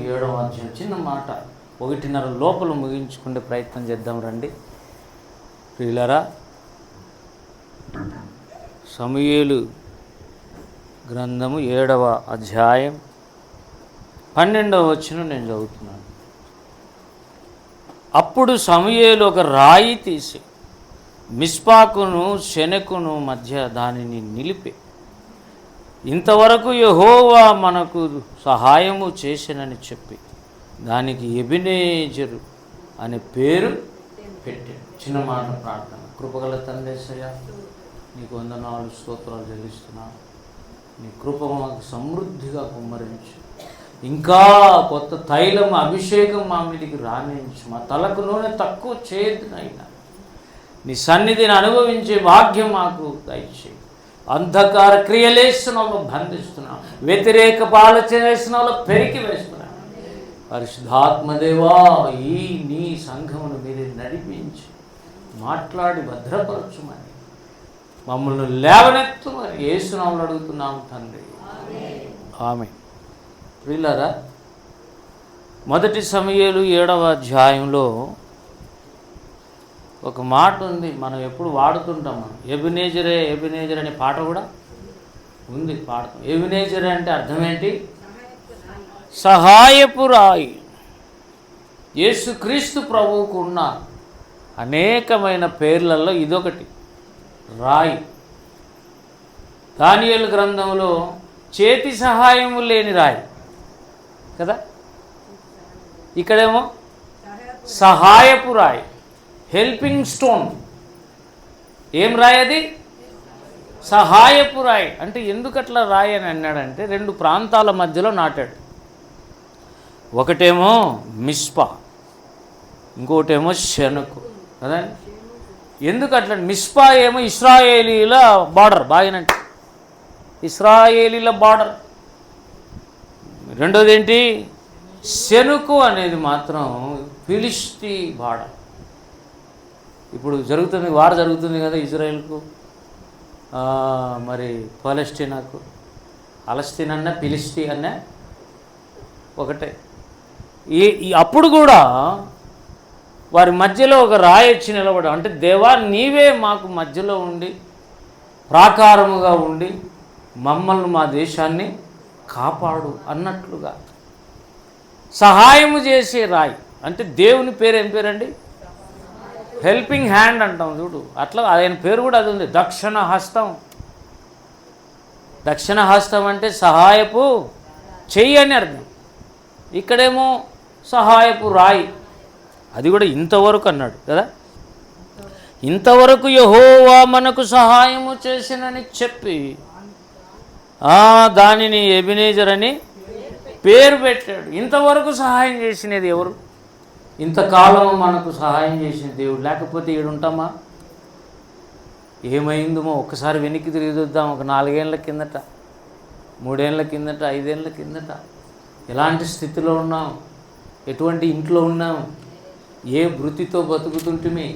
7వ అధ్యాయం చిన్న మాట 1:30 లోపల ముగించుకునే ప్రయత్నం చేద్దాం రండి ప్రియులారా. సమూయేలు గ్రంథము 7వ అధ్యాయం 12వ వచనం నేను చదువుతున్నాను. అప్పుడు సమూయేలు ఒక రాయి తీసి మిస్పాకును శెనెకును మధ్య దానిని నిలిపి, ఇంతవరకు యెహోవా మనకు సహాయము చేసినని చెప్పి దానికి ఎబెనేజరు అనే పేరు పెట్టాడు. చిన్న మాట ప్రార్థన. కృపగల తండ్రి యేసయ్యా, నీకు వందనాలు స్తోత్రాలు చెల్లిస్తున్నాను. నీ కృప మాకు సమృద్ధిగా కుమ్మరించు. ఇంకా కొత్త తైలం అభిషేకం మా మీదికి రాణించు. మా తలకు నూనె తక్కువ చేయదునైనా నీ సన్నిధిని అనుభవించే భాగ్యం మాకు దయచేయి. అంధకార క్రియలేస్తున్నాలో బంధిస్తున్నాం, వ్యతిరేక ఆలోచనేస్తున్నాలో పెరికి వేస్తున్నాం. పరిశుద్ధాత్మదేవా, ఈ నీ సంఘమును మీరు నడిపించి మాట్లాడి భద్రపరచుమని మమ్మల్ని లేవనెత్తుమని యేసు నామములో అడుగుతున్నాం తండ్రి, ఆమేన్. ప్రియులారా, 1 సమూయేలు 7వ అధ్యాయంలో ఒక మాట ఉంది, మనం ఎప్పుడు వాడుతుంటాం. ఎబెనేజరే ఎబెనేజర్ అనే పాట కూడా ఉంది, పాడతాం. ఎబెనేజర్ అంటే అర్థం ఏంటి? సహాయపు రాయి. యేసుక్రీస్తు ప్రభువుకు ఉన్న అనేకమైన పేర్లలో ఇదొకటి, రాయి. దానియేలు గ్రంథంలో చేతి సహాయము లేని రాయి కదా, ఇక్కడేమో సహాయపు రాయి, హెల్పింగ్ స్టోన్. ఏం రాయి అది? సహాయపు రాయి. అంటే ఎందుకట్లా రాయి అని అన్నాడంటే, 2 ప్రాంతాల మధ్యలో నాటాడు. ఒకటేమో మిస్పా, ఇంకోటేమో శెనకు కదండి. ఎందుకు అట్లా? మిస్పా ఏమో ఇశ్రాయేలీల బార్డర్, బాగానంటే ఇశ్రాయేలీల బార్డర్. రెండోది ఏంటి? శెనుకు అనేది మాత్రం ఫిలిస్తీ బార్డర్. ఇప్పుడు జరుగుతుంది, వార్ జరుగుతుంది కదా ఇజ్రాయెల్కు మరి పాలెస్టీనాకు. పాలస్తీన్ అన్నా ఫిలిస్తీ అన్నా ఒకటే. అప్పుడు కూడా వారి మధ్యలో ఒక రాయి వచ్చి నిలబడం అంటే, దేవా నీవే మాకు మధ్యలో ఉండి ప్రాకారముగా ఉండి మమ్మల్ని మా దేశాన్ని కాపాడు అన్నట్లుగా సహాయము చేసే రాయి. అంటే దేవుని పేరు ఏం పేరండి? హెల్పింగ్ హ్యాండ్ అంటాం చూడు, అట్లా ఆయన పేరు కూడా అది ఉంది, దక్షిణ హస్తం. దక్షిణ హస్తం అంటే సహాయపు చెయ్యి అని అర్థం. ఇక్కడేమో సహాయపు రాయి, అది కూడా ఇంతవరకు అన్నాడు కదా. ఇంతవరకు యెహోవా మనకు సహాయము చేసినని చెప్పి దానిని ఎబెనేజర్ అని పేరు పెట్టాడు. ఇంతవరకు సహాయం చేసినది ఎవరు? ఇంతకాలం మనకు సహాయం చేసిన దేవుడు, లేకపోతే ఈడుంటామా? ఏమైందో ఒక్కసారి వెనక్కి తిరిగి చూద్దాం. ఒక 4 ఏళ్ళ కిందట, 3 ఏళ్ళ కిందట, 5 ఏళ్ళ కిందట ఎలాంటి స్థితిలో ఉన్నాం, ఎటువంటి ఇంట్లో ఉన్నాం, ఏ వృత్తితో బతుకుతుంటిమి,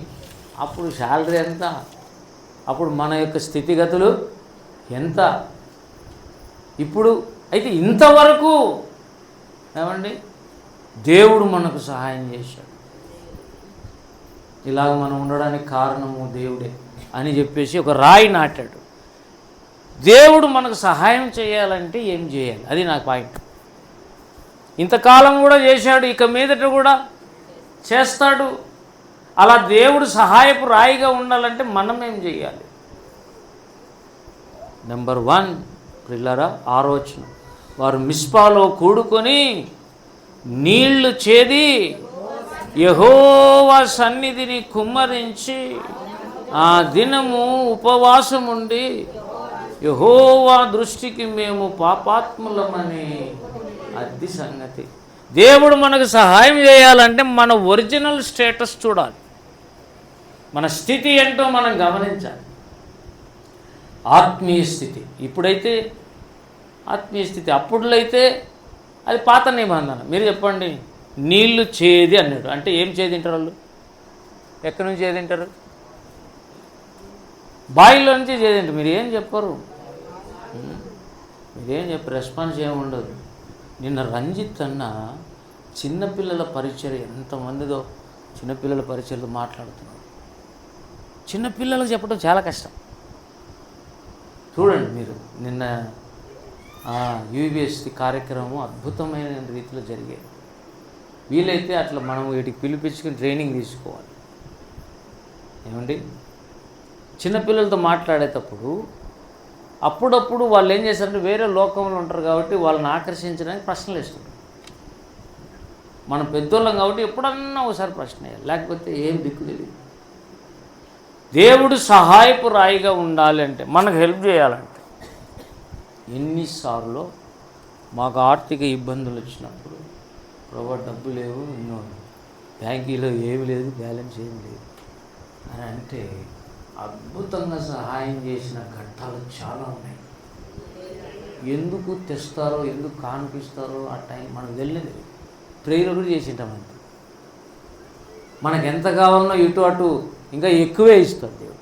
అప్పుడు శాలరీ ఎంత, అప్పుడు మన యొక్క స్థితిగతులు ఎంత, ఇప్పుడు అయితే ఇంతవరకు ఏమండి దేవుడు మనకు సహాయం చేశాడు. ఇలాగ మనం ఉండడానికి కారణము దేవుడే అని చెప్పేసి ఒక రాయి నాటాడు. దేవుడు మనకు సహాయం చేయాలంటే ఏం చేయాలి? అది నా పాయింట్. ఇంతకాలం కూడా చేశాడు, ఇక మీదట కూడా చేస్తాడు. అలా దేవుడు సహాయపు రాయిగా ఉండాలంటే మనం ఏం చేయాలి? నెంబర్ 1 ప్రియులారా, 6వ వచనం, వారు మిస్పాలో కూడుకొని నీళ్లు చేది యెహోవా సన్నిధిని కుమ్మరించి ఆ దినము ఉపవాసం ఉండి యెహోవా దృష్టికి మేము పాపాత్ములమని. అది సంగతి. దేవుడు మనకు సహాయం చేయాలంటే మన ఒరిజినల్ స్టేటస్ చూడాలి, మన స్థితి ఏంటో మనం గమనించాలి. ఆత్మీయ స్థితి ఇప్పుడైతే ఆత్మీయ స్థితి, అప్పుడులో అయితే అది పాత నిబంధన. మీరు చెప్పండి, నీళ్లు చేది అన్నాడు అంటే ఏం చేది తింటారు వాళ్ళు? ఎక్కడి నుంచి చేది తింటారు? బాయిలో నుంచి చేది తింటారు. మీరు ఏం చెప్పరు, మీరేం చెప్పరు, రెస్పాన్స్ ఏమి ఉండదు. నిన్న రంజిత్ అన్న చిన్నపిల్లల పరిచయం ఎంతమందిదో చిన్నపిల్లల పరిచయలు మాట్లాడుతున్నారు. చిన్నపిల్లలకు చెప్పడం చాలా కష్టం. చూడండి మీరు నిన్న యూబీఎస్సీ కార్యక్రమం అద్భుతమైన రీతిలో జరిగేది. వీలైతే అట్లా మనం వీటికి పిలిపించుకుని ట్రైనింగ్ తీసుకోవాలి. ఏమండి, చిన్నపిల్లలతో మాట్లాడేటప్పుడు అప్పుడప్పుడు వాళ్ళు ఏం చేస్తారంటే వేరే లోకంలో ఉంటారు కాబట్టి వాళ్ళని ఆకర్షించడానికి ప్రశ్నలు వేస్తుంటారు. మనం పెద్దోళ్ళం కాబట్టి ఎప్పుడన్నా ఒకసారి ప్రశ్న వేయాలి, లేకపోతే ఏం దిక్కు తెలియదు. దేవుడు సహాయపు రాయిగా ఉండాలి అంటే, మనకు హెల్ప్ చేయాలంటే, ఎన్నిసార్లు మాకు ఆర్థిక ఇబ్బందులు వచ్చినప్పుడు ప్రభు డబ్బు లేవు, ఎన్నో బ్యాంకీలో ఏమి లేదు, బ్యాలెన్స్ ఏమి లేదు అని అంటే అద్భుతంగా సహాయం చేసిన ఘట్టాలు చాలా ఉన్నాయి. ఎందుకు తెస్తారో, ఎందుకు కానిపిస్తారో ఆ టైం మనకు తెలియదు. ప్రేయర్ కూడా చేసింటాం అంతే. మనకు ఎంత కావాలనో ఇటు అటు ఇంకా ఎక్కువే ఇస్తాడు దేవుడు.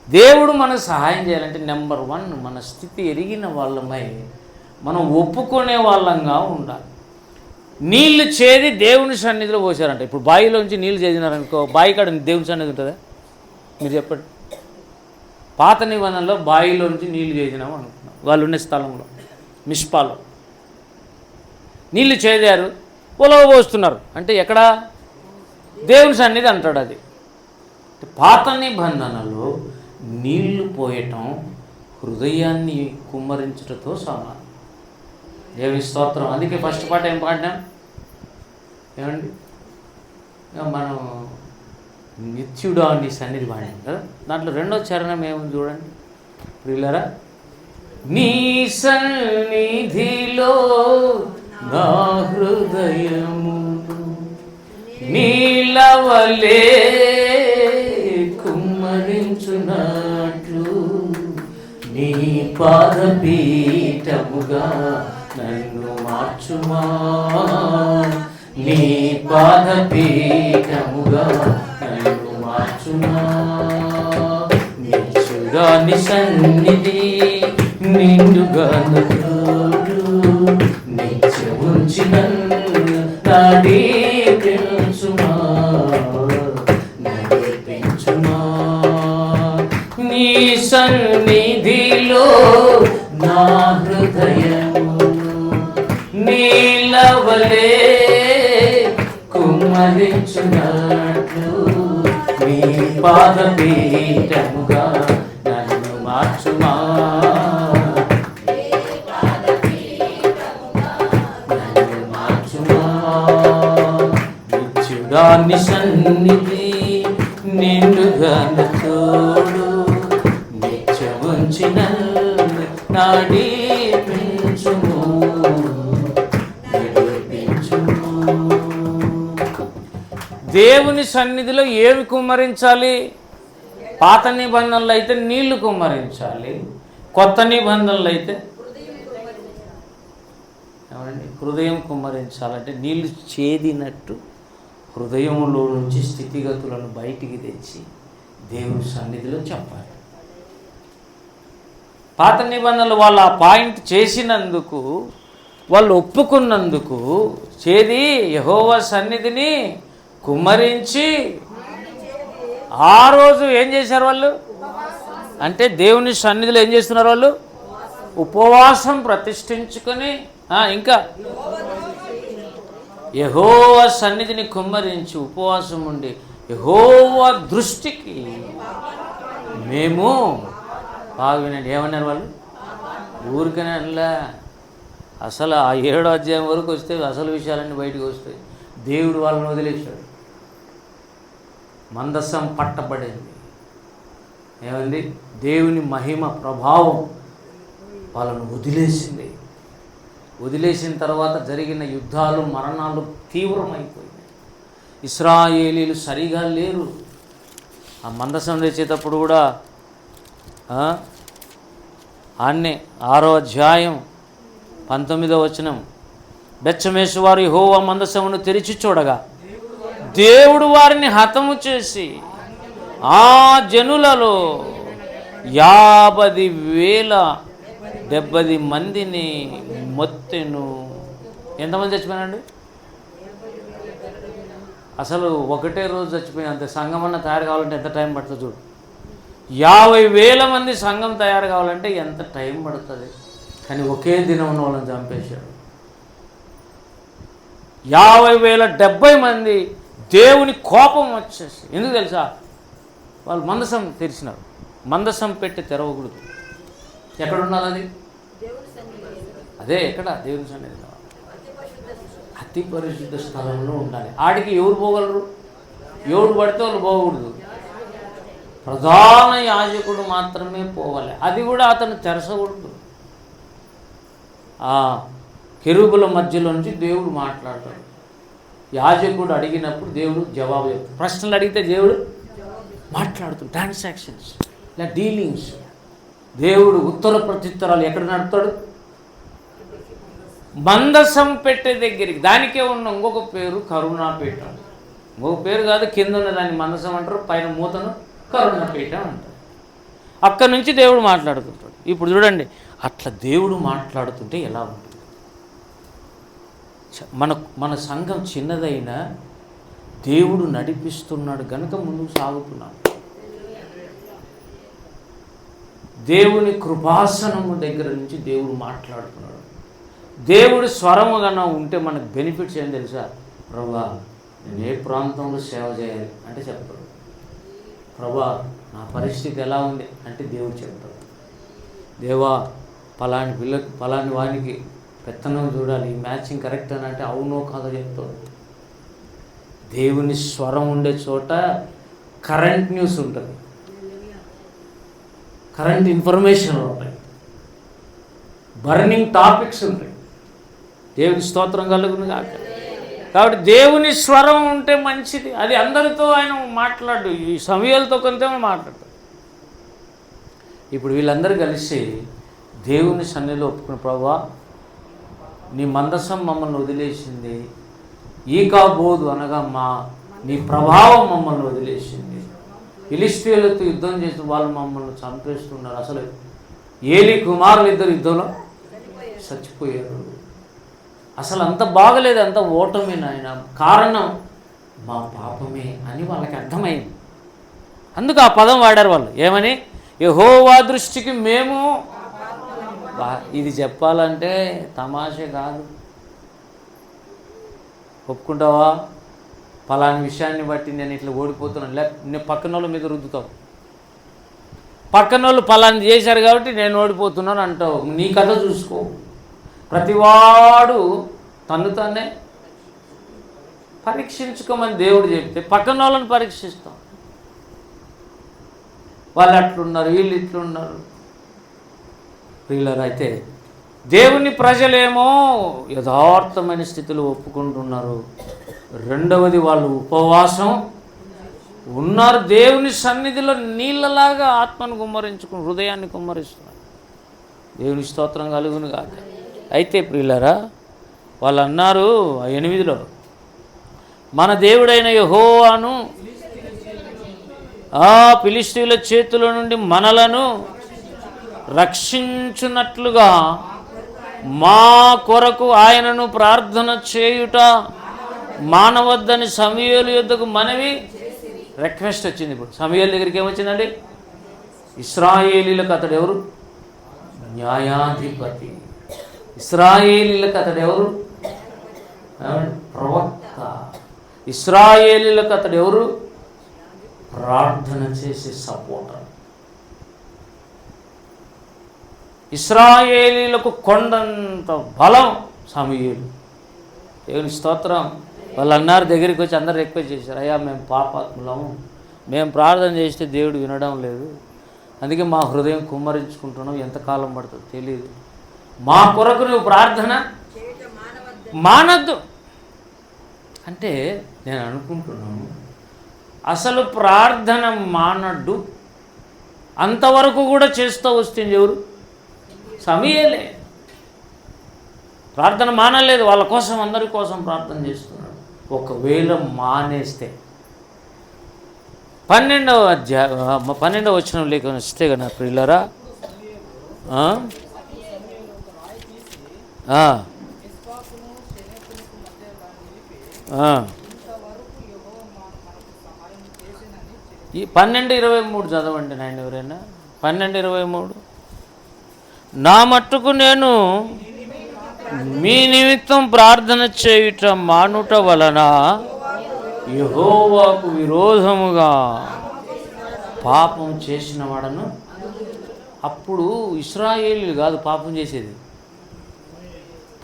దేవుడు మనకు సహాయం చేయాలంటే నెంబర్ 1 మన స్థితి ఎరిగిన వాళ్ళమై మనం ఒప్పుకునే వాళ్ళంగా ఉండాలి. నీళ్లు చేది దేవుని సన్నిధిలో పోసారంట. ఇప్పుడు బావిలోంచి నీళ్ళు చేదినారనుకో, బావి కాడ దేవుని సన్నిధి ఉంటుందా? మీరు చెప్పండి. పాత నిబంధనలో బావిలోంచి నీళ్లు చేసినాము అనుకున్నాం. వాళ్ళు ఉండే స్థలంలో మిస్పాలో నీళ్లు చేదారు, పొలవ పోస్తున్నారు అంటే ఎక్కడ? దేవుని సన్నిధి అంటాడు. అది పాత నిబంధనలో నీళ్లు పోయటం హృదయాన్ని కుమ్మరించటతో సమానం. దేవుని స్తోత్రం. అందుకే ఫస్ట్ పాట ఏం పాడినాం ఏమండి? మనం నిత్యుడా నీ సన్నిధి పాడాం కదా. దాంట్లో 2వ చరణం ఏముంది చూడండి ప్రియులారా. నీ సన్నిధిలో నా హృదయము నీలవలే కుమ్మరించున్నట్లు నీ పాదపీఠముగా నన్ను మార్చుమా, నీ పాదపీఠముగా నన్ను మార్చుమా. నిత్యుడా నీ సన్నిధి నిండుగా నన్ను నిత్యముంచి నన్ను నడిపించుమా, నడిపించుమా. నీ సన్నిధిలో నా హృదయము నీలవలే కుమ్మరించున్నట్లు నీ పాదపీఠముగా నన్ను మార్చుమా, నన్ను మార్చుమా. నిత్యుడా నీ సన్నిధి నిండుగా తోడు నిత్యముంచి నన్ను నడిపించుము, నడిపించుము. దేవుని సన్నిధిలో ఏమి కుమ్మరించాలి? పాత నిబంధనలు అయితే నీళ్లు కుమ్మరించాలి, కొత్త నిబంధనలు అయితే ఏమండి హృదయం కుమ్మరించాలంటే నీళ్లు చేదినట్టు హృదయంలో నుంచి స్థితిగతులను బయటికి తెచ్చి దేవుని సన్నిధిలో చెప్పాలి. పాత నిబంధనలు వాళ్ళు ఆ పాయింట్ చేసినందుకు, వాళ్ళు ఒప్పుకున్నందుకు చేది యెహోవా సన్నిధిని కుమ్మరించి ఆ రోజు ఏం చేశారు వాళ్ళు అంటే దేవుని సన్నిధిలో ఏం చేస్తున్నారు వాళ్ళు? ఉపవాసం ప్రతిష్ఠించుకొని ఇంకా యెహోవా సన్నిధిని కుమ్మరించి ఉపవాసం ఉండి యెహోవా దృష్టికి మేము బాగునండి. ఏమన్నారు వాళ్ళు? ఊరికనే అనలా. అసలు ఆ 7వ అధ్యాయం వరకు వస్తే అసలు విషయాలన్నీ బయటకు వస్తాయి. దేవుడు వాళ్ళని వదిలేశాడు. మందసం పట్టబడింది. ఏమంది? దేవుని మహిమ ప్రభావం వాళ్ళను వదిలేసింది. వదిలేసిన తర్వాత జరిగిన యుద్ధాలు మరణాలు తీవ్రమైపోయింది. ఇశ్రాయేలీలు సరిగా లేరు. ఆ మందసం తెచ్చేటప్పుడు కూడా ఆన్నే 6వ అధ్యాయం 19వ వచనం, బెత్షెమెషు వారు యెహోవా మందసమును తెరిచి చూడగా దేవుడు వారిని హతము చేసి ఆ జనులలో 50,070 మందిని మొత్తెను. ఎంతమంది చచ్చిపోయినండి? అసలు ఒకటే రోజు చచ్చిపోయినంత సంఘం అన్న తయారు కావాలంటే ఎంత టైం పడుతుంది చూడు. 50,000 మంది సంఘం తయారు కావాలంటే ఎంత టైం పడుతుంది. కానీ ఒకే దినం వాళ్ళని చంపేశాడు. 50,070 మంది దేవుని కోపం వచ్చేసి. ఎందుకు తెలుసా? వాళ్ళు మందసం తెరిచినారు. మందసం పెట్టి తెరవకూడదు. ఎక్కడ ఉండాలి అది? అదే ఎక్కడ? దేవుని సన్నిధిలో, అతి పరిశుద్ధ స్థలంలో ఉండాలి. ఆడికి ఎవరు పోగలరు? ఎవరు పడితే వాళ్ళు పోకూడదు. ప్రధాన యాజకుడు మాత్రమే పోవాలి. అది కూడా అతను తెరచకూడదు. ఆ కెరూబుల మధ్యలో నుంచి దేవుడు మాట్లాడతాడు. యాజకుడు అడిగినప్పుడు దేవుడు జవాబు చెప్తాడు. ప్రశ్నలు అడిగితే దేవుడు మాట్లాడుతాడు. ట్రాన్సాక్షన్స్, ఇలా డీలింగ్స్. దేవుడు ఉత్తర ప్రత్యుత్తరాలు ఎక్కడ నడుపుతాడు? మందసం పెట్టే దగ్గరికి. దానికే ఉన్న ఇంకొక పేరు కరుణాపీఠం. ఇంకొక పేరు కాదు, కింద ఉన్న దాన్ని మందసం అంటారు, పైన మూతను కరుణాపీఠం అంటారు. అక్కడి నుంచి దేవుడు మాట్లాడుతుంటాడు. ఇప్పుడు చూడండి, అట్లా దేవుడు మాట్లాడుతుంటే ఎలా ఉంటుంది? మన సంఘం చిన్నదైనా దేవుడు నడిపిస్తున్నాడు కనుక ముందుకు సాగుతున్నాం. దేవుని కృపాసనము దగ్గర నుంచి దేవుడు మాట్లాడుతున్నాడు. దేవుడు స్వరము కన్నా ఉంటే మనకు బెనిఫిట్స్ ఏం తెలుసా? ప్రభా, నేను ఏ ప్రాంతంలో సేవ చేయాలి అంటే చెప్తాడు. ప్రభా, నా పరిస్థితి ఎలా ఉంది అంటే దేవుడు చెప్తాడు. దేవా, పలాని పిల్లకి పలాని వానికి పెత్తనం చూడాలి, ఈ మ్యాచింగ్ కరెక్ట్ అని అంటే అవునో కాదో చెప్తాడు. దేవుని స్వరం ఉండే చోట కరెంట్ న్యూస్ ఉంటుంది, కరెంట్ ఇన్ఫర్మేషన్ ఉంటాయి, బర్నింగ్ టాపిక్స్ ఉంటాయి. దేవుని స్తోత్రం కలుగును కాక. కాబట్టి దేవుని స్వరం ఉంటే మంచిది. అది అందరితో ఆయన మాట్లాడు. ఈ సమయాలతో కొంత మాట్లాడతాడు. ఇప్పుడు వీళ్ళందరూ కలిసి దేవుని సన్నిధిలో ఒప్పుకున్న, ప్రభువా, నీ మందసం మమ్మల్ని వదిలేసింది, ఈకాబోదు అనగా నీ ప్రభావం మమ్మల్ని వదిలేసింది, ఫిలిష్తీయులతో యుద్ధం చేసి వాళ్ళు మమ్మల్ని చంపేస్తున్నారు, అసలు ఏలీ కుమారులు ఇద్దరు యుద్ధంలో చచ్చిపోయారు, అసలు అంత బాగలేదు, అంత ఓటమి నాయన, కారణం మా పాపమే అని వాళ్ళకి అర్థమైంది. అందుకు ఆ పదం వాడారు వాళ్ళు. ఏమని? యెహోవా దృష్టికి మేము. ఇది చెప్పాలంటే తమాషే కాదు. ఒప్పుకుంటావా? పలాని విషయాన్ని బట్టి నేను ఇట్లా ఓడిపోతున్నాను, నేను పక్కన వాళ్ళ మీద రుద్దుతావు. పక్కన వాళ్ళు పలాని చేశారు కాబట్టి నేను ఓడిపోతున్నాను అంటావు. నీ కథ చూసుకో. ప్రతివాడు తను తానే పరీక్షించుకోమని దేవుడు చెప్తే పక్కన వాళ్ళని పరీక్షిస్తాం. వాళ్ళు అట్లున్నారు, వీళ్ళు ఇట్లున్నారు. వీళ్ళరు అయితే దేవుని ప్రజలేమో యథార్థమైన స్థితిలో ఒప్పుకుంటున్నారు. రెండవది, వాళ్ళు ఉపవాసం ఉన్నారు. దేవుని సన్నిధిలో నీళ్ళలాగా ఆత్మను కుమ్మరించుకుని హృదయాన్ని కుమ్మరిస్తున్నారు. దేవుని స్తోత్రం కలుగును కాక. అయితే ప్రియులారా, వాళ్ళు అన్నారు 8లో, మన దేవుడైన యెహోవాను ఆ ఫిలిష్తీయుల చేతుల నుండి మనలను రక్షించున్నట్లుగా మా కొరకు ఆయనను ప్రార్థన చేయుట మానవద్దని సమూయేలు యొద్దకు మనవి రిక్వెస్ట్ వచ్చింది. ఇప్పుడు సమూయేలు దగ్గరికి ఏమొచ్చిందండి? ఇశ్రాయేలీలకు అతడు ఎవరు? న్యాయాధిపతి. ఇశ్రాయేలీలకు అతడు ఎవరు? ప్రవక్త. ఇశ్రాయేలీలకు అతడు ఎవరు? ప్రార్థన చేసే సపోర్టర్. ఇశ్రాయేలీలకు కొండంత బలం సమూయేలు. దేవుని స్తోత్రం. వాళ్ళు అన్నారు, దగ్గరికి వచ్చి అందరు రిక్వెస్ట్ చేశారు, అయ్యా మేము పాపాత్ములము, మేము ప్రార్థన చేస్తే దేవుడు వినడం లేదు, అందుకే మా హృదయం కుమ్మరించుకుంటున్నాం, ఎంతకాలం పడుతుందో తెలియదు, మా కొరకు నువ్వు ప్రార్థన మానద్దు అంటే నేను అనుకుంటున్నాను అసలు ప్రార్థన మానడ్డు అంతవరకు కూడా చేస్తూ వస్తుంది ఎవరు? సమూయేలే. ప్రార్థన మానలేదు, వాళ్ళ కోసం అందరి కోసం ప్రార్థన చేస్తున్నాడు. ఒకవేళ మానేస్తే 12వ వచనం లేక వస్తే కదా ప్రియులారా, ఈ 12:23 చదవండి నాయన ఎవరైనా. 12:23. నా మట్టుకు నేను మీ నిమిత్తం ప్రార్థన చేయుట మానుట వలన యెహోవాకు విరోధముగా పాపం చేసిన వాడను. అప్పుడు ఇశ్రాయేలీయులు కాదు పాపం చేసేది,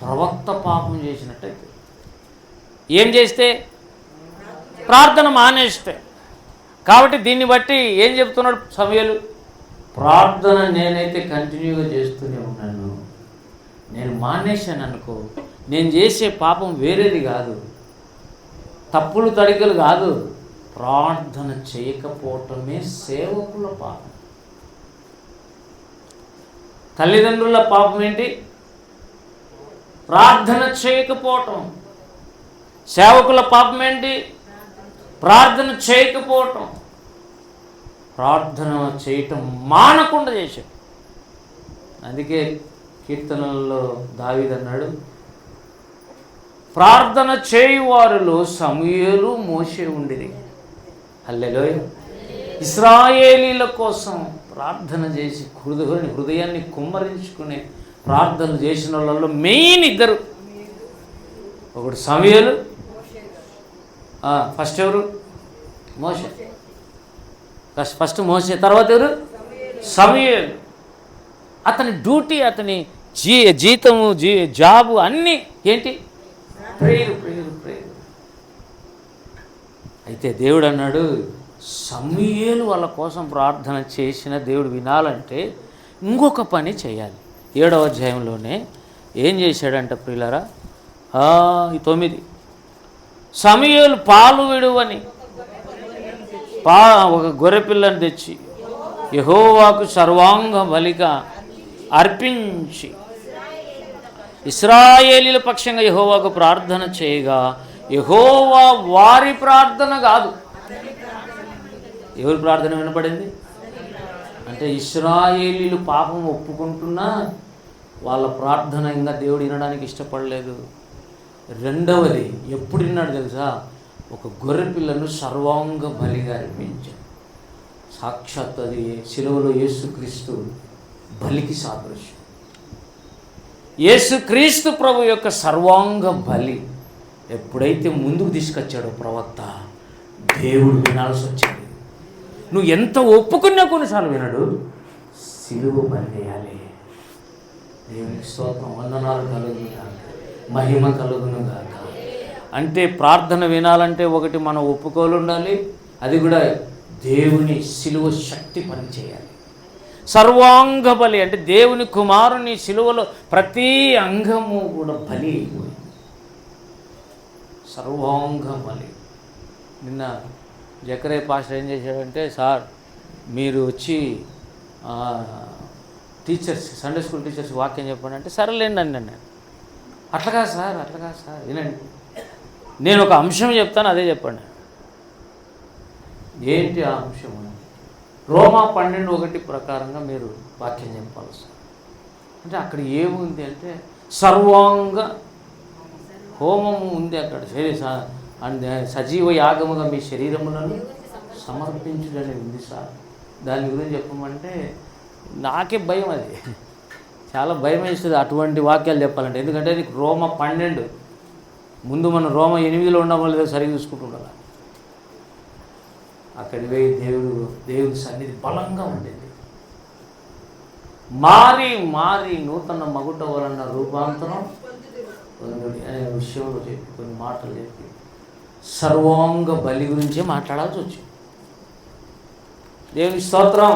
ప్రవక్త పాపం చేసినట్టయితే. ఏం చేస్తే? ప్రార్థన మానేస్తే. కాబట్టి దీన్ని బట్టి ఏం చెప్తున్నాడు సమూయేలు? ప్రార్థన నేనైతే కంటిన్యూగా చేస్తూనే ఉన్నాను, నేను మానేశాను అనుకో, నేను చేసే పాపం వేరేది కాదు, తప్పులు తడికలు కాదు, ప్రార్థన చేయకపోవటమే సేవకుల పాపం. తల్లిదండ్రుల పాపం ఏంటి? ప్రార్థన చేయకపోవటం. సేవకుల పాపం ఏంటి? ప్రార్థన చేయకపోవటం. ప్రార్థన చేయటం మానకుండా చేశాడు. అందుకే కీర్తనల్లో దావీదు అన్నాడు, ప్రార్థన చేయువారిలో సమూయేలు మోషే ఉండిరి. హల్లెలూయా. ఇశ్రాయేలీల కోసం ప్రార్థన చేసి హృదయాన్ని కుమ్మరించుకునే ప్రార్థనలు చేసిన వాళ్ళలో మెయిన్ ఇద్దరు. ఒకడు సమూయేలు, ఫస్ట్ ఎవరు? మోషే. ఫస్ట్ మోషే, తర్వాత ఎవరు? సమూయేలు. అతని డ్యూటీ, అతని జీతము, జాబు అన్నీ ఏంటి? ప్రేయర్. అయితే దేవుడు అన్నాడు, సమూయేలు వాళ్ళ కోసం ప్రార్థన చేసిన దేవుడు వినాలంటే ఇంకొక పని చేయాలి. 7వ అధ్యాయంలోనే ఏం చేశాడంట ప్రియులారా, 9. సమూయేలు పాలు విడువని ఒక గొర్రెపిల్లని తెచ్చి యెహోవాకు సర్వాంగ బలిగా అర్పించి ఇశ్రాయేలీల పక్షంగా యెహోవాకు ప్రార్థన చేయగా, యెహోవా వారి ప్రార్థన కాదు, ఎవరి ప్రార్థన వినపడింది అంటే ఇశ్రాయేలీలు పాపం ఒప్పుకుంటున్నా వాళ్ళ ప్రార్థన ఇంకా దేవుడు వినడానికి ఇష్టపడలేదు. రెండవది ఎప్పుడు విన్నాడు తెలుసా? ఒక గొర్రె పిల్లను సర్వాంగ బలిగా అర్పించాడు. సాక్షాత్ అది శిలువలో యేసుక్రీస్తు బలికి సాదృశ్యం. యేసుక్రీస్తు ప్రభు యొక్క సర్వాంగ బలి ఎప్పుడైతే ముందుకు తీసుకొచ్చాడో ప్రవక్త, దేవుడు వినాల్సి వచ్చింది. నువ్వు ఎంత ఒప్పుకున్నా కొన్నిసార్లు వినడు. సిలువ బలి వేయాలి. దేవునికి స్తోత్రం, వందనాలు కలుగును గాక, మహిమ కలుగును గాక. అంటే ప్రార్థన వినాలంటే ఒకటి మన ఒప్పుకోలు ఉండాలి, అది కూడా దేవుని సిలువ శక్తి పనిచేయాలి. సర్వాంగ బలి అంటే దేవుని కుమారుని సిలువలో ప్రతి అంగము కూడా బలి అయిపోయింది. సర్వాంగ బలి. నిన్న జకరే పాస్టర్ ఏం చేశాడంటే, సార్ మీరు వచ్చి టీచర్స్, సండే స్కూల్ టీచర్స్ వాక్యం చెప్పండి అంటే, సరేలేండి అండి నేను. అట్లా కాదు సార్ వినండి, నేను ఒక అంశం చెప్తాను, అదే చెప్పండి. ఏంటి ఆ అంశం? రోమా 12:1 ప్రకారంగా మీరు వాక్యం చెప్పాలి సార్ అంటే, అక్కడ ఏముంది అంటే సర్వాంగ హోమము ఉంది అక్కడ. సజీవ యాగముగా మీ శరీరములను సమర్పించుడని ఉంది సార్. దాని గురించి చెప్పమంటే నాకే భయం, అది చాలా భయం వేస్తుంది అటువంటి వాక్యాలు చెప్పాలంటే. ఎందుకంటే అది రోమా 12, ముందు మనం రోమా 8లో ఉండడం వల్ల సరిగ్గా చూసుకుంటుండాలి. అక్కడికి పోయి దేవుడి సన్నిధి బలంగా ఉండేది. మారి నూతన మగుట వలన రూపాంతరం అనే విషయంలో చెప్పి కొన్ని మాటలు చెప్పి సర్వాంగ బలి గురించే మాట్లాడాల్సి వచ్చింది. దేవుని స్తోత్రం.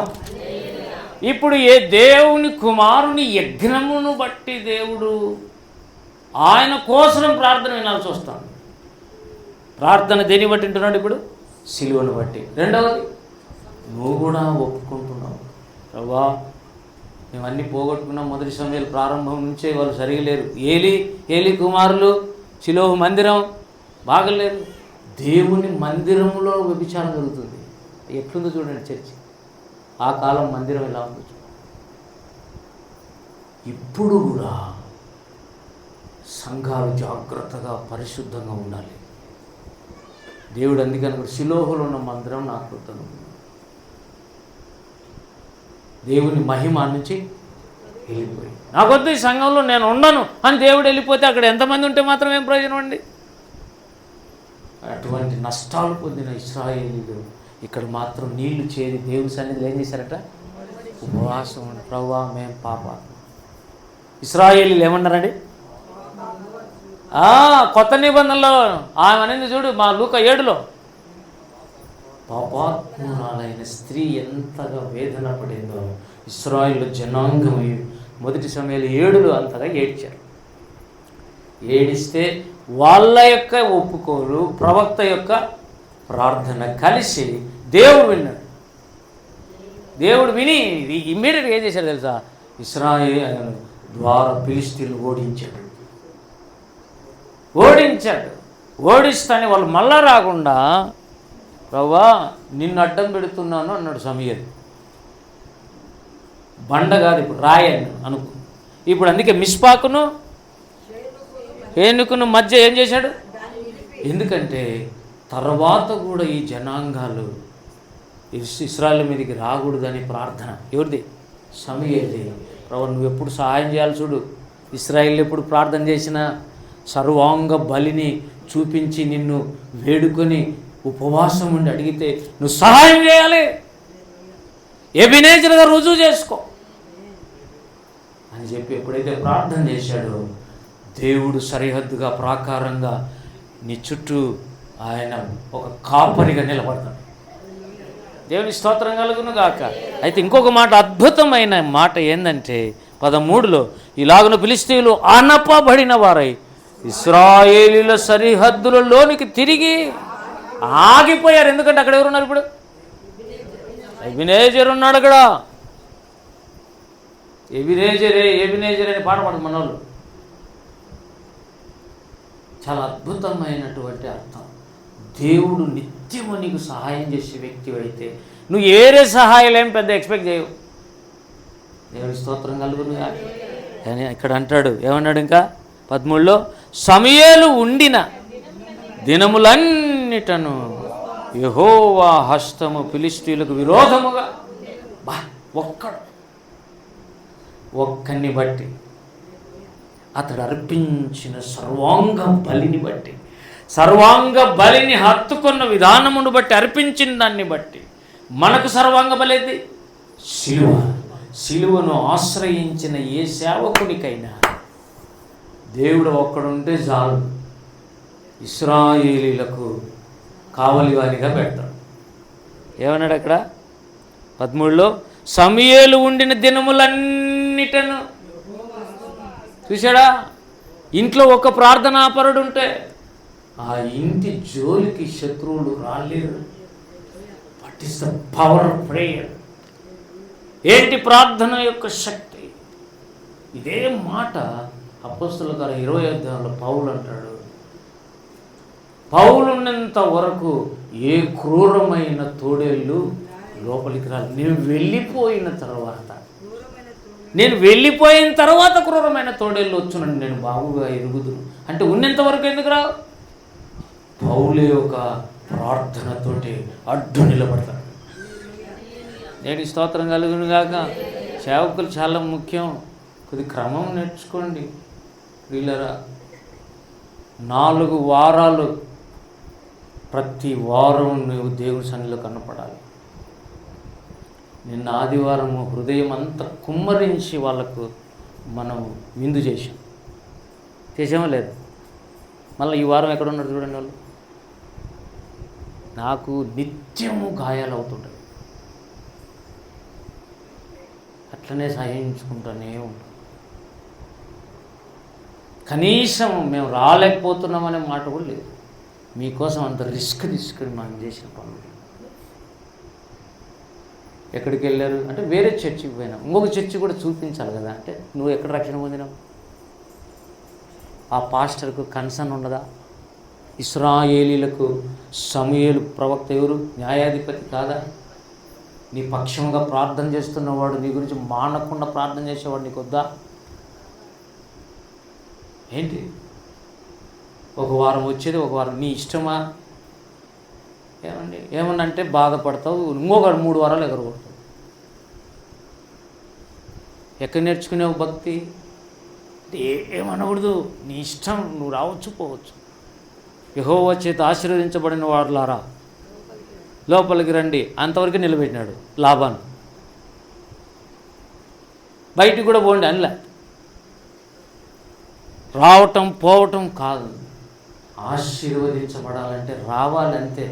ఇప్పుడు ఏ దేవుని కుమారుని యజ్ఞమును బట్టి దేవుడు ఆయన కోసం ప్రార్థన వినాల్సి వస్తాను. ప్రార్థన దేని బట్టి వింటున్నాడు? ఇప్పుడు సిలువను బట్టి. రెండవది, నువ్వు కూడా ఒప్పుకుంటున్నావు, ప్రభా మేము అన్నీ పోగొట్టుకున్నాం. మొదటి సమయాలు ప్రారంభం నుంచే వాళ్ళు సరిగా లేరు. ఏలి కుమారులు, శిలోహు మందిరం బాగలేరు. దేవుని మందిరంలో వ్యభిచారం జరుగుతుంది. ఎట్లుందో చూడండి చర్చి. ఆ కాలం మందిరం ఎలా ఉందో చూడండి. ఇప్పుడు కూడా సంఘాలు జాగ్రత్తగా పరిశుద్ధంగా ఉండాలి. దేవుడు అందుకని శిలోహులో ఉన్న మందిరం నాకు వద్దను. దేవుని మహిమ నుంచి వెళ్ళిపోయి, నాకొద్దు ఈ సంఘంలో నేను ఉండను అని దేవుడు వెళ్ళిపోతే అక్కడ ఎంతమంది ఉంటే మాత్రం ఏం ప్రయోజనం అండి? అటువంటి నష్టాలు పొందిన ఇశ్రాయేలీలు ఇక్కడ మాత్రం నీళ్లు చేరి దేవుని సన్నిధిలో ఏం చేశారట? ఉపవాసం. ప్రభువా మేము పాపాత్మ. ఇశ్రాయేలీలు ఏమన్నారండి? కొత్త నిబంధనలో ఆమె అనేది చూడు, మా లూకా 7లో పాపాత్మురాలైన స్త్రీ ఎంతగా వేదన పడిందో ఇశ్రాయేలు జనాంగం మొదటి సమయాలు 7లో అంతగా ఏడ్చారు. ఏడిస్తే వాళ్ళ యొక్క ఒప్పుకోలు, ప్రవక్త యొక్క ప్రార్థన కలిసి దేవుడు విన్నాడు. దేవుడు విని ఇమ్మీడియట్గా ఏం చేశాడు తెలుసా? ఇశ్రాయేలు ద్వారా ఫిలిష్తీయులు ఓడించాడు. ఓడిస్తానే వాళ్ళు మళ్ళా రాకుండా, ప్రభువా నిన్ను అడ్డం పెడుతున్నాను అన్నాడు సమూయేలు. బండ కాదు, ఇప్పుడు రాయను అనుకో. ఇప్పుడు అందుకే మిస్పాకును ఏనుకును మధ్య ఏం చేశాడు? ఎందుకంటే తర్వాత కూడా ఈ జనాంగాలు ఇశ్రాయేలు మీదకి రాకూడదని ప్రార్థన ఎవరిది? సమూయేలుది. ప్రభువా నువ్వు ఎప్పుడు సహాయం చేయాలి చూడు. ఇశ్రాయేలు ఎప్పుడు ప్రార్థన చేసినా సర్వాంగ బలిని చూపించి నిన్ను వేడుకొని ఉపవాసం ఉండి అడిగితే నువ్వు సహాయం చేయాలి, ఎబినేజర్గా రుజువు చేసుకో అని చెప్పి ఎప్పుడైతే ప్రార్థన చేశాడో దేవుడు సరిహద్దుగా ప్రాకారంగా నీ చుట్టూ ఆయన ఒక కాపరిగా నిలబడతాడు. దేవుని స్తోత్రం కలుగును గాక. అయితే ఇంకొక మాట, అద్భుతమైన మాట ఏంటంటే 13లో ఇలాగున ఫిలిష్తీయులు అనపబడిన వారై ఇశ్రాయేలీల సరిహద్దులలోనికి తిరిగి ఆగిపోయారు. ఎందుకంటే అక్కడ ఎవరున్నారు? ఇప్పుడు ఎబినేజర్ ఉన్నాడు అక్కడ. ఎబినేజరే అని పాట పాడు మనోళ్ళు. చాలా అద్భుతమైనటువంటి అర్థం. దేవుడు నిత్యము నీకు సహాయం చేసే వ్యక్తి అయితే నువ్వు ఏరే సహాయాలు ఏం పెద్ద ఎక్స్పెక్ట్ చేయవు. దేవుని స్తోత్రం కలుగును కానీ ఇక్కడ అంటాడు, ఏమన్నాడు ఇంకా 13లో, సమూయేలు ఉండిన దినములన్నిటను యెహోవా హస్తము ఫిలిష్తీయులకు విరోధముగా. ఒక్కడిని బట్టి, అతడు అర్పించిన సర్వాంగ బలిని బట్టి, సర్వాంగ బలిని హత్తుకున్న విధానమును బట్టి, అర్పించిన దాన్ని బట్టి మనకు సర్వాంగ బలి ఏది? సిలువ. సిలువను ఆశ్రయించిన ఏ సేవకునికైనా దేవుడు ఒక్కడుంటే చాలు, ఇశ్రాయేలీలకు కావలివానిగా పెడతాడు. ఏమన్నాడు అక్కడ 13లో, సమూయేలు ఉండిన దినములన్నిటను. చూశాడా? ఇంట్లో ఒక ప్రార్థనాపరుడు ఉంటే ఆ ఇంటి జోలికి శత్రువులు రాలేరు. What is the power of prayer? ఏంటి ప్రార్థన యొక్క శక్తి? ఇదే మాట అపోస్తలుల కార్యం 20వ అధ్యాయంలో పౌలు అంటాడు, పౌలు ఉన్నంత వరకు ఏ క్రూరమైన తోడేళ్ళు లోపలికి రాలి, నేను వెళ్ళిపోయిన తర్వాత క్రూరమైన తోడేళ్ళు వచ్చునని నేను బాగుగా ఎరుగుదును. అంటే ఉన్నంత వరకు ఎందుకు రావు? పౌలే ఒక ప్రార్థనతోటి అడ్డు నిలబడతాడు. నేను స్తోత్రం కలుగును గాక. సేవకులు చాలా ముఖ్యం. కొద్ది క్రమం నేర్చుకోండి వీళ్ళరా. 4 వారాలు ప్రతి వారం నువ్వు దేవుని సన్నిధిలో కనపడాలి. నిన్న ఆదివారం హృదయం అంతా కుమ్మరించి వాళ్ళకు మనం విందు చేసామో లేదు? మళ్ళీ ఈ వారం ఎక్కడ ఉన్నారు చూడండి వాళ్ళు. నాకు నిత్యము గాయాలు అవుతుంటాయి, అట్లనే సహించుకుంటూనే ఉంటాం. కనీసం మేము రాలేకపోతున్నామనే మాట కూడా లేదు. మీకోసం అంత రిస్క్ తీసుకుని మనం చేసిన పనులు. ఎక్కడికి వెళ్ళారు అంటే వేరే చర్చికి పోయినాం. ఇంకొక చర్చి కూడా చూపించాలి కదా. అంటే నువ్వు ఎక్కడ రక్షణ పొందినావు? ఆ పాస్టర్కు కన్సర్న్ ఉండదా? ఇశ్రాయేలీలకు సమూయేలు ప్రవక్త ఎవరు? న్యాయాధిపతి కాదా? నీ పక్షంగా ప్రార్థన చేస్తున్నవాడు, నీ గురించి మానకుండా ప్రార్థన చేసేవాడు నీకు వద్దా? ఏంటి ఒక వారం వచ్చేది, ఒక వారం నీ ఇష్టమా? ఏమన్నా అంటే బాధపడతావు, ఇంకొక 3 వారాలు ఎగరగొడతావు. ఎక్కడ నేర్చుకునేవు భక్తి? ఏమనకూడదు, నీ ఇష్టం, నువ్వు రావచ్చు పోవచ్చు. యెహోవా చేత ఆశీర్వదించబడిన వారులారా లోపలికి రండి అంతవరకు నిలబెట్టినాడు లాబాను. బయటికి కూడా పోండి అనిలే. రావటం పోవటం కాదు, ఆశీర్వదించబడాలంటే రావాలంతే.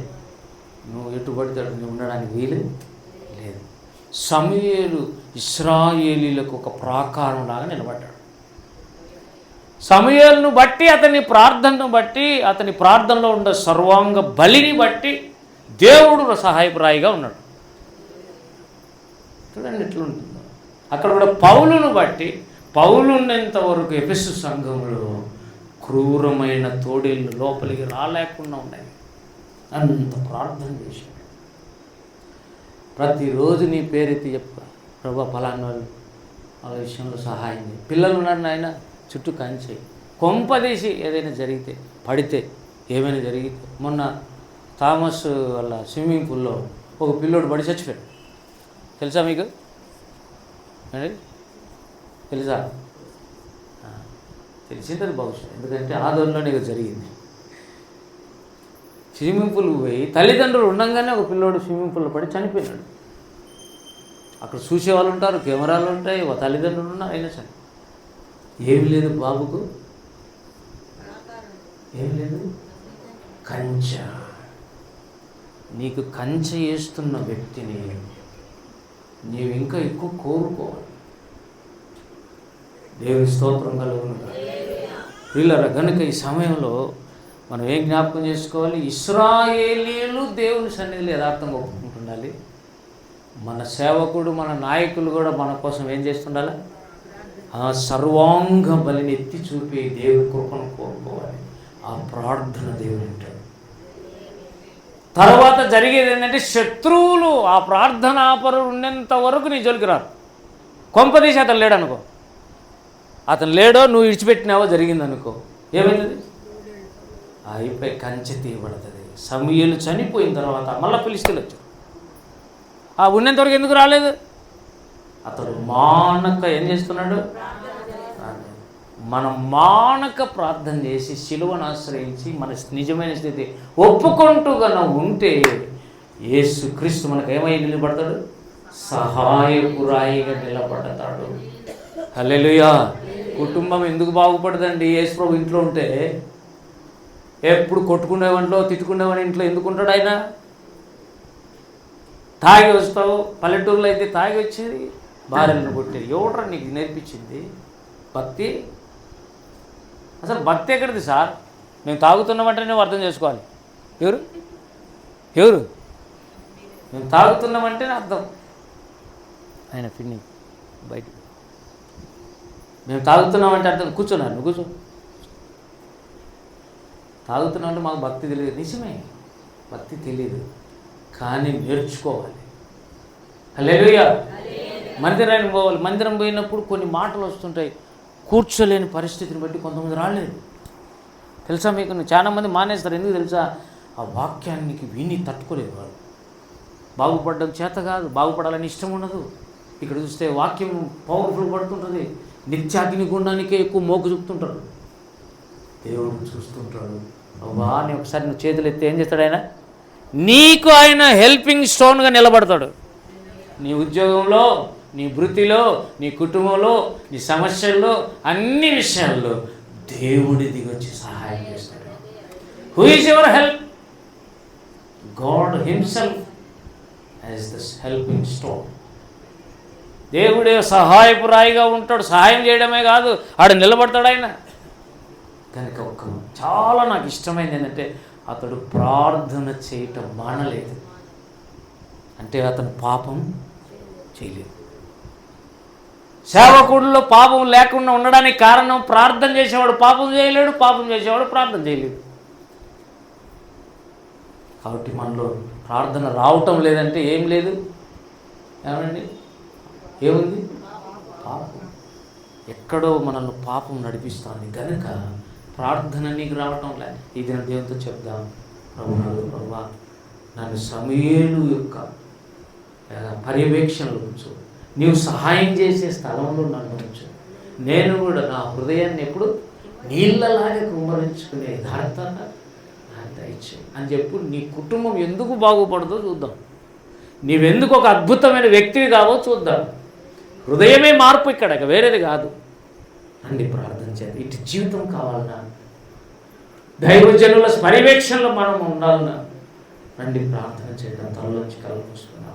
నువ్వు ఎటుబడితే అటు ఉండడానికి వీలు లేదు. సమూయేలు ఇశ్రాయేలీలకు ఒక ప్రాకారం లాగా నిలబడ్డాడు. సమూయేలును బట్టి, అతని ప్రార్థనను బట్టి, అతని ప్రార్థనలో ఉన్న సర్వాంగ బలిని బట్టి దేవుడు సహాయప్రాయిగా ఉన్నాడు. చూడండి ఎట్లుంటుందో. అక్కడ కూడా పౌలును బట్టి, పౌలు ఉన్నంత వరకు ఎఫెసు సంఘంలో క్రూరమైన తోడేళ్ళు లోపలికి రాలేకుండా ఉన్నాయి. అంత ప్రార్థన చేశాడు. ప్రతిరోజు నీ పేరెత్తి చెప్పు, ప్రభా ఫలానా వాళ్ళు ఆ విషయంలో సహాయం చేయి. పిల్లలు ఉన్నారు నాయన, చుట్టూ కంచి కొంపదీసి ఏదైనా జరిగితే, పడితే, ఏమైనా జరిగితే. మొన్న థామస్ వాళ్ళ స్విమ్మింగ్ పూల్లో ఒక పిల్లోడు పడి చచ్చిపోయాడు. తెలుసా మీకు? తెలుసా? తెలిసింటుంది బహుశా, ఎందుకంటే ఆదోళనలోనే జరిగింది. స్విమ్మింగ్ పూల్ పోయి తల్లిదండ్రులు ఉండగానే ఒక పిల్లోడు స్విమ్మింగ్ పూల్లో పడి చనిపోయినాడు. అక్కడ చూసేవాళ్ళు ఉంటారు, కెమెరాలు ఉంటాయి, తల్లిదండ్రులు ఉన్నారు, అయినా సరే ఏమి లేదు బాబుకు, ఏం లేదు. కంచె, నీకు కంచె వేస్తున్న వ్యక్తిని నీవు ఇంకా ఎక్కువ కోరుకోవాలి. దేవుని స్తోత్రం కలుగును. పిల్లరా, కనుక ఈ సమయంలో మనం ఏం జ్ఞాపకం చేసుకోవాలి? ఇశ్రాయేలీయులు దేవుని సన్నిధిలో యథార్థంగా ఒప్పుకుంటుండాలి. మన సేవకుడు, మన నాయకులు కూడా మన కోసం ఏం చేస్తుండాలి? ఆ సర్వాంగ బలిని ఎత్తి చూపి దేవుని కృపను కోరుకోవాలి. ఆ ప్రార్థన దేవుడు ఉంటాడు. తర్వాత జరిగేది ఏంటంటే, శత్రువులు ఆ ప్రార్థనాపరుడు ఉన్నంత వరకు నీ జోలికి రారు. కొంపదీసి అతను లేడు అనుకో, అతను లేడో నువ్వు విడిచిపెట్టినావో జరిగిందనుకో, ఏమైంది? అయిపోయి కంచె తీయబడుతుంది. సమూయేలు చనిపోయిన తర్వాత మళ్ళీ ఫిలిష్తీయులు వచ్చారు. ఆ ఉన్నంతవరకు ఎందుకు రాలేదు? అతడు మానక ఏం చేస్తున్నాడు? మనం మానక ప్రార్థన చేసి శిలువను ఆశ్రయించి మన నిజమైన స్థితి ఒప్పుకుంటూ గన ఉంటే యేసుక్రీస్తు మనకు ఏమై నిలబడతాడు? సహాయకురాయిగా నిలబడతాడు. హల్లెలూయా. కుటుంబం ఎందుకు బాగుపడదండి? యేసు ప్రభు ఇంట్లో ఉంటే. ఎప్పుడు కొట్టుకునేవాడిలో తిట్టుకునేవాడి ఇంట్లో ఎందుకు ఉంటాడు ఆయన? తాగి వస్తావు. పల్లెటూరులో అయితే తాగి వచ్చేది, భార్యలను కొట్టేది. ఎవడరా నీకు నేర్పించింది భక్తి? అసలు భక్తి ఎక్కడిది సార్? మేము తాగుతున్నామంటే నువ్వు అర్థం చేసుకోవాలి. ఎవరు మేము తాగుతున్నామంటేనే అర్థం. ఆయన పిన్ని బయట మేము తాగుతున్నామంటే అర్థం. కూర్చున్నారు, నువ్వు కూర్చో. తాగుతున్నామంటే మాకు భక్తి తెలియదు. నిజమే, భక్తి తెలియదు, కానీ నేర్చుకోవాలి. హల్లెలూయా. మందిరానికి పోవాలి. మందిరం పోయినప్పుడు కొన్ని మాటలు వస్తుంటాయి. కూర్చోలేని పరిస్థితిని బట్టి కొంతమంది రాలేదు. తెలుసా మీకు? చాలామంది మానేస్తారు. ఎందుకు తెలుసా? ఆ వాక్యానికి విని తట్టుకోలేదు. వాళ్ళు బాగుపడడం చేత కాదు, బాగుపడాలని ఇష్టం ఉండదు. ఇక్కడ చూస్తే వాక్యం పవర్ఫుల్ పడుతుంటుంది. నిత్యాగ్ని గుండానికే ఎక్కువ మోకు చూపుతుంటారు. దేవుడు చూస్తుంటాడు. అవ్వా అని ఒకసారి నువ్వు చేతులు ఎత్తి ఏం చేస్తాడు ఆయన? నీకు ఆయన హెల్పింగ్ స్టోన్గా నిలబడతాడు. నీ ఉద్యోగంలో, నీ వృత్తిలో, నీ కుటుంబంలో, నీ సమస్యల్లో, అన్ని విషయాల్లో దేవుడి దిగొచ్చి సహాయం చేస్తాడు. Who is your help? God himself as this helping stone. దేవుడే సహాయపురాయిగా ఉంటాడు. సహాయం చేయడమే కాదు, ఆడ నిలబడతాడు ఆయన. కనుక చాలా నాకు ఇష్టమైంది ఏంటంటే, అతడు ప్రార్థన చేయటం మానలేదు. అంటే అతను పాపం చేయలేదు. సేవకుడిలో పాపం లేకుండా ఉండడానికి కారణం, ప్రార్థన చేసేవాడు పాపం చేయలేడు, పాపం చేసేవాడు ప్రార్థన చేయలేడు. కాబట్టి మనలో ప్రార్థన రావటం లేదంటే ఏం లేదు. ఏమండి? ఏముంది? పాపం. ఎక్కడో మనల్ని పాపం నడిపిస్తుంది. కనుక ప్రార్థన నీకు రావటం లేదు. ఇది నేను దేవునితో చెప్దాం. ప్రభువా, నన్ను సమూయేలు యొక్క పర్యవేక్షణలో ఉంచు. నీవు సహాయం చేసే స్థలంలో నన్ను ఉంచు. నేను కూడా నా హృదయాన్ని ఎప్పుడు నీళ్ళలాగే కుమ్మరించుకునే యథార్థత నాకు దయచేయి అని చెప్పు. నీ కుటుంబం ఎందుకు బాగుపడదో చూద్దాం. నీవెందుకు ఒక అద్భుతమైన వ్యక్తివి కావో చూద్దాం. హృదయమే మార్పు ఇక్కడ, వేరేది కాదు. అండి ప్రార్థన చేద్దాం. ఇటు జీవితం కావాలన్నా, దైవజనుల పర్యవేక్షణలో మనం ఉండాలన్నా రండి ప్రార్థన చేద్దాం. తలలోంచి కళ్ళు మూసుకున్నాం.